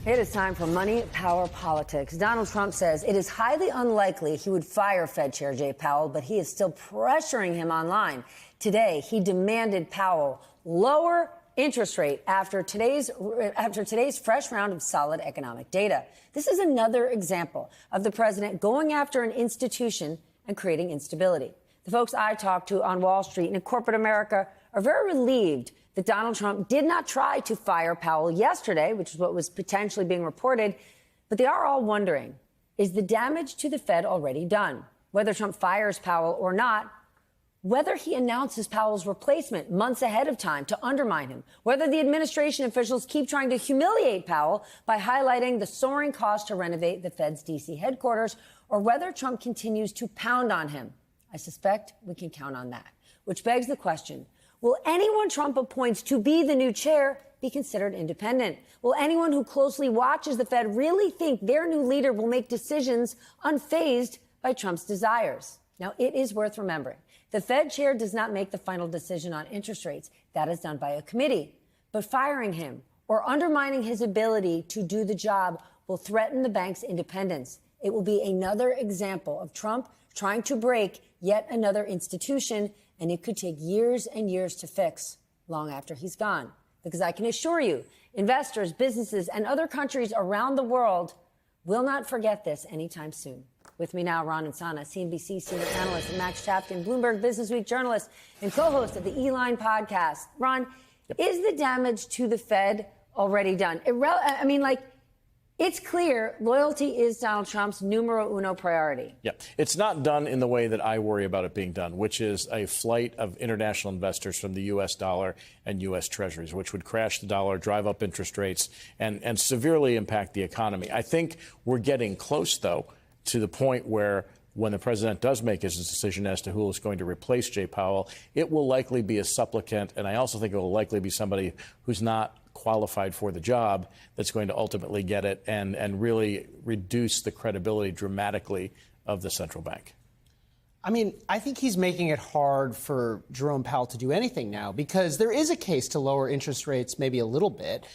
It is time for Money, Power, Politics. Donald Trump says it is highly unlikely he would fire Fed Chair Jay Powell, but he is still pressuring him online. Today, he demanded Powell lower interest rate after today's fresh round of solid economic data. This is another example of the president going after an institution and creating instability. The folks I talked to on Wall Street and in corporate America are very relieved that Donald Trump did not try to fire Powell yesterday, which is what was potentially being reported. But they are all wondering, is the damage to the Fed already done? Whether Trump fires Powell or not, whether he announces Powell's replacement months ahead of time to undermine him, whether the administration officials keep trying to humiliate Powell by highlighting the soaring cost to renovate the Fed's D.C. headquarters, or whether Trump continues to pound on him. I suspect we can count on that, which begs the question, will anyone Trump appoints to be the new chair be considered independent? Will anyone who closely watches the Fed really think their new leader will make decisions unfazed by Trump's desires? Now, it is worth remembering, the Fed chair does not make the final decision on interest rates. That is done by a committee. But firing him or undermining his ability to do the job will threaten the bank's independence. It will be another example of Trump trying to break yet another institution, and it could take years and years to fix, long after he's gone. Because I can assure you, investors, businesses, and other countries around the world will not forget this anytime soon. With me now, Ron Insana, CNBC senior analyst, and Max Chapkin, Bloomberg Businessweek journalist and co-host of the E-Line podcast. Ron, is the damage to the Fed already done? It's clear loyalty is Donald Trump's numero uno priority. Yeah, it's not done in the way that I worry about it being done, which is a flight of international investors from the U.S. dollar and U.S. treasuries, which would crash the dollar, drive up interest rates, and severely impact the economy. I think we're getting close, though, to the point where when the president does make his decision as to who is going to replace Jay Powell, it will likely be a supplicant, and I also think it will likely be somebody who's not qualified for the job that's going to ultimately get it and really reduce the credibility dramatically of the central bank. I mean, I think he's making it hard for Jerome Powell to do anything now because there is a case to lower interest rates maybe a little bit.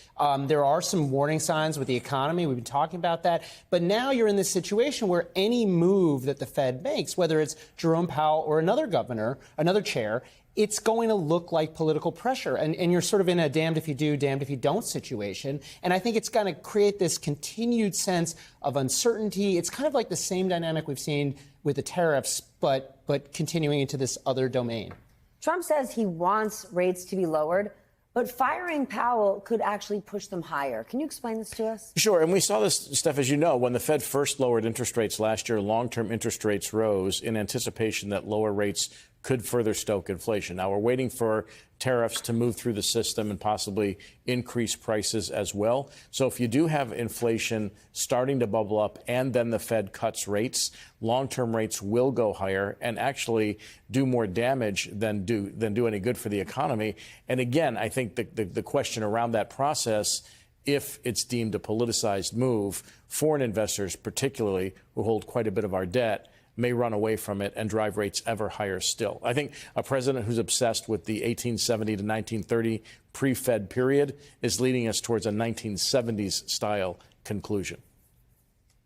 There are some warning signs with the economy. We've been talking about that. But now you're in this situation where any move that the Fed makes, whether it's Jerome Powell or another governor, another chair, it's going to look like political pressure. And you're sort of in a damned if you do, damned if you don't situation. And I think it's going to create this continued sense of uncertainty. It's kind of like the same dynamic we've seen with the tariffs, but continuing into this other domain. Trump says he wants rates to be lowered, but firing Powell could actually push them higher. Can you explain this to us? Sure. And we saw this, Steph, as you know, when the Fed first lowered interest rates last year, long-term interest rates rose in anticipation that lower rates could further stoke inflation. Now we're waiting for tariffs to move through the system and possibly increase prices as well. So if you do have inflation starting to bubble up and then the Fed cuts rates, long-term rates will go higher and actually do more damage than do any good for the economy. And again, I think the question around that process, if it's deemed a politicized move, foreign investors particularly, who hold quite a bit of our debt, may run away from it and drive rates ever higher still. I think a president who's obsessed with the 1870 to 1930 pre-Fed period is leading us towards a 1970s style conclusion.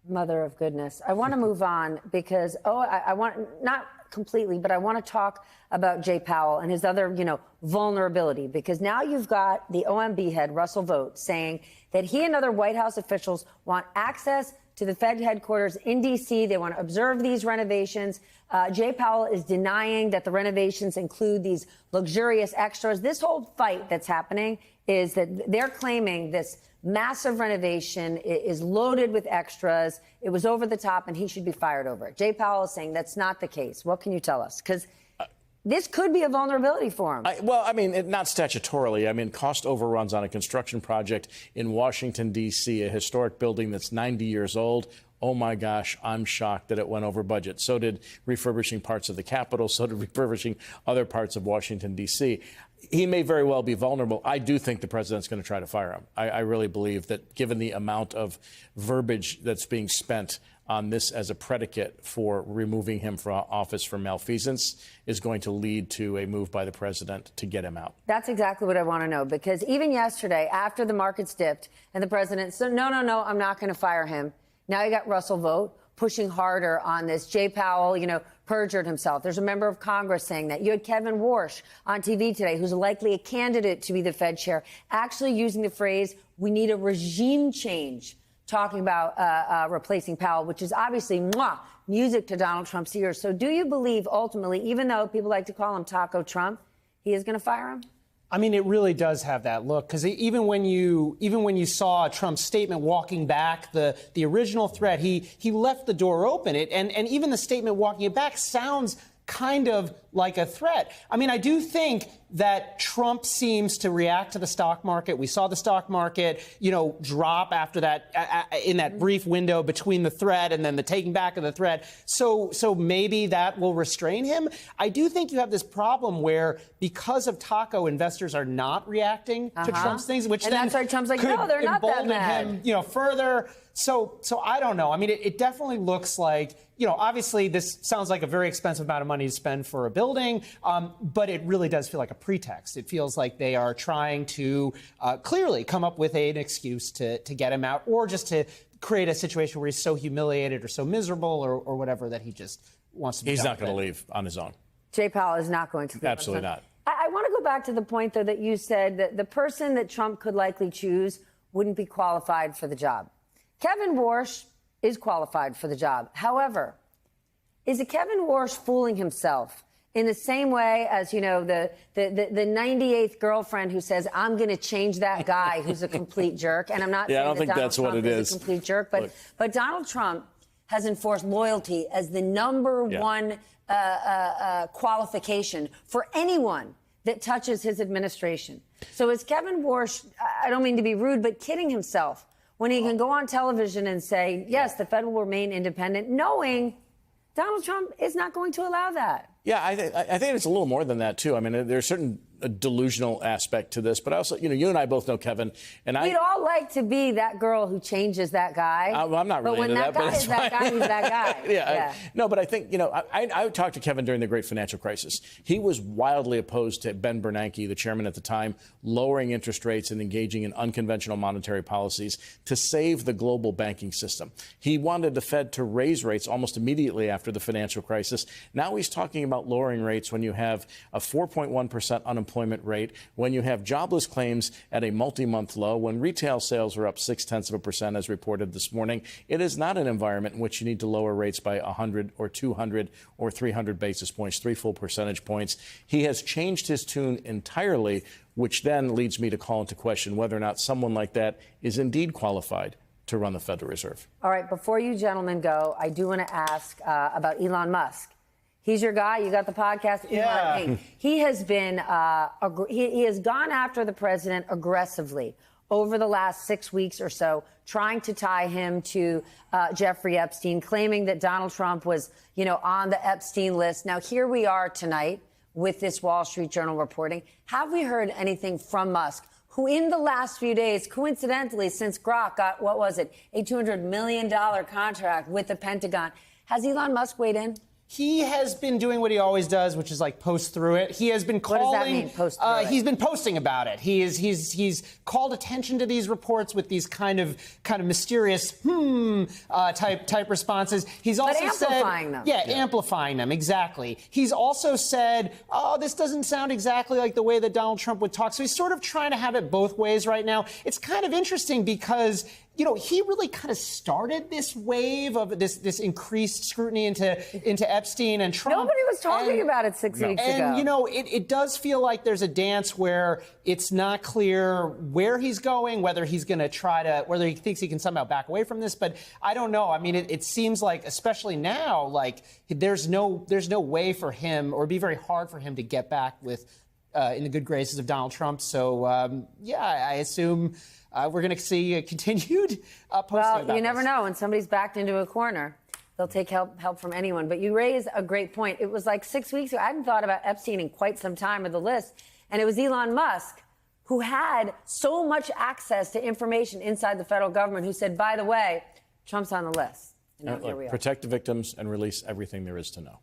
Mother of goodness. I want to move on because, I want, not completely, but I want to talk about Jay Powell and his other, vulnerability, because now you've got the OMB head, Russell Vought, saying that he and other White House officials want access to the Fed headquarters in D.C. They want to observe these renovations. Jay Powell is denying that the renovations include these luxurious extras. This whole fight that's happening is that they're claiming this massive renovation is loaded with extras. It was over the top and he should be fired over it. Jay Powell is saying that's not the case. What can you tell us? Because this could be a vulnerability for him. Not statutorily. Cost overruns on a construction project in Washington, D.C., a historic building that's 90 years old. Oh, my gosh, I'm shocked that it went over budget. So did refurbishing parts of the Capitol. So did refurbishing other parts of Washington, D.C. He may very well be vulnerable. I do think the president's going to try to fire him. I really believe that given the amount of verbiage that's being spent on this as a predicate for removing him from office for malfeasance is going to lead to a move by the president to get him out. That's exactly what I want to know, because even yesterday, after the markets dipped and the president said, no, I'm not going to fire him. Now you got Russell Vought pushing harder on this. Jay Powell, perjured himself. There's a member of Congress saying that. You had Kevin Warsh on TV today, who's likely a candidate to be the Fed chair, actually using the phrase, we need a regime change, talking about replacing Powell, which is obviously music to Donald Trump's ears. So do you believe ultimately, even though people like to call him Taco Trump, he is going to fire him? I mean, it really does have that look, because even when you saw Trump's statement walking back the original threat, he left the door open. And even the statement walking it back sounds kind of like a threat. I mean, I do think that Trump seems to react to the stock market. We saw the stock market, drop after that in that brief window between the threat and then the taking back of the threat. So maybe that will restrain him. I do think you have this problem where, because of Taco, investors are not reacting to Trump's things, which and then that's why Trump's like, could no, they're not that embolden mad. him, further. So I don't know. I mean, it definitely looks like, obviously this sounds like a very expensive amount of money to spend for a building, but it really does feel like a pretext. It feels like they are trying to clearly come up with an excuse to get him out, or just to create a situation where he's so humiliated or so miserable or whatever that he just wants to be. He's done not going to with it. leave on his own. Jay Powell is not going to leave. Absolutely not. I want to go back to the point, though, that you said that the person that Trump could likely choose wouldn't be qualified for the job. Kevin Warsh is qualified for the job. However, is it Kevin Warsh fooling himself in the same way as, the 98th girlfriend who says, I'm going to change that guy who's a complete jerk? And I'm not saying I don't that think Donald that's Trump what it is. a complete jerk, but Donald Trump has enforced loyalty as the number one qualification for anyone that touches his administration. So is Kevin Warsh, I don't mean to be rude, but kidding himself when he can go on television and say, yes, the Fed will remain independent, knowing Donald Trump is not going to allow that? Yeah, I think it's a little more than that, too. I mean, there's certain delusional aspect to this, but also, you and I both know Kevin, and we'd all like to be that girl who changes that guy. Well, I'm not really into that, but when that guy is that guy, he's that guy. Yeah. No, but I think, I talked to Kevin during the great financial crisis. He was wildly opposed to Ben Bernanke, the chairman at the time, lowering interest rates and engaging in unconventional monetary policies to save the global banking system. He wanted the Fed to raise rates almost immediately after the financial crisis. Now he's talking about lowering rates when you have a 4.1% unemployment rate, when you have jobless claims at a multi-month low, when retail sales are up 0.6% as reported this morning. It is not an environment in which you need to lower rates by 100 or 200 or 300 basis points, 3 full percentage points. He has changed his tune entirely, which then leads me to call into question whether or not someone like that is indeed qualified to run the Federal Reserve. All right, before you gentlemen go, I do want to ask about Elon Musk. He's your guy. You got the podcast. Yeah. Elon. He has been he has gone after the president aggressively over the last 6 weeks or so, trying to tie him to Jeffrey Epstein, claiming that Donald Trump was, on the Epstein list. Now, here we are tonight with this Wall Street Journal reporting. Have we heard anything from Musk, who in the last few days, coincidentally, since Grok got, what was it, a $200 million contract with the Pentagon, has Elon Musk weighed in? He has been doing what he always does, which is like post through it. He has been calling. What does that mean, post through it? He's been posting about it. He's called attention to these reports with these kind of mysterious type responses. He's also amplifying them. Yeah, amplifying them, exactly. He's also said, oh, this doesn't sound exactly like the way that Donald Trump would talk. So he's sort of trying to have it both ways right now. It's kind of interesting because he really kind of started this wave of this increased scrutiny into Epstein and Trump. Nobody was talking about it 6 weeks ago. And, it does feel like there's a dance where it's not clear where he's going, whether he's going to whether he thinks he can somehow back away from this. But I don't know. I mean, it seems like, especially now, like there's no way for him, or it'd be very hard for him to get back in the good graces of Donald Trump. So, I assume we're going to see a continued posting about you never this. know. When somebody's backed into a corner, they'll take help from anyone. But you raise a great point. It was like 6 weeks ago. I hadn't thought about Epstein in quite some time of the list. And it was Elon Musk who had so much access to information inside the federal government who said, by the way, Trump's on the list. And now here we are. Protect the victims and release everything there is to know.